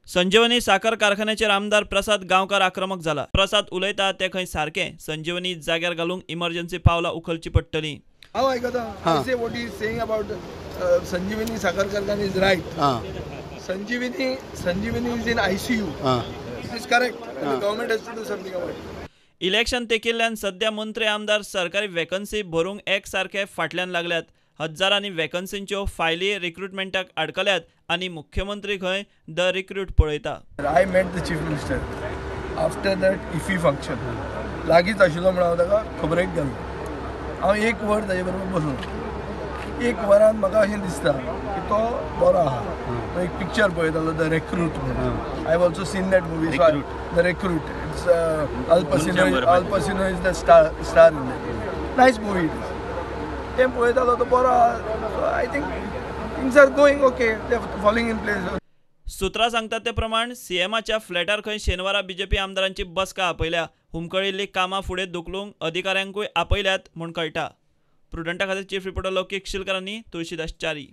संजीवनी साखर कारखान्याचेर आमदार प्रसाद गांवकार आक्रमक जाला। प्रसाद उलयता ते खंय सारके संजीवनी जाग्यार घालूंक इमर्जन्सी पावलां उखलची पडटली। हांव आयकता I say what he is saying about Sanjeevani Sakar Karkhana is right. Sanjeevani is in ICU. It is correct. The government has to do something about it. Election तेकिल्ल्यान सध्या मंत्री आमदार सरकारी वॅकन्सी भरूंक एक सारखे फाटल्यान लागल्यात। हजारांनी वॅकन्सींच्यो फायली रिक्रुटमेंटाक आडकल्यात आनी मुख्यमंत्री खंय द रिक्रूट पळयता। I met the chief minister after that IFI function. लागींच आशिल्लो म्हणून हांव ताका खबरेक गेलो। हांव एक वर ताजे बरोबर बसून एक वरान म्हाका अशें दिसता की तो बरो आहा। तो एक पिक्चर पळयतालो द रिक्रूट म्हणून। I have also seen that movie. The Recruit. It's Al Pacino is the star in it. Nice movie. ते पळयतालो तो बरो आहा। I think things are going okay. They are falling in place. सुत्रां सांगतात ते प्रमाण सीएमाच्या फ्लॅटार खंय शेनवारा बीजेपी आमदारांची बसका आपयल्या। हुमकळिल्ली कामां फुडें धुकलूंक अधिकाऱ्यांकूय आपयल्यात म्हूण कळटा। प्रुडंटा खातीर चीफ रिपोर्टर लौकीक शिलकरांनी तुळशीदास च्यारी।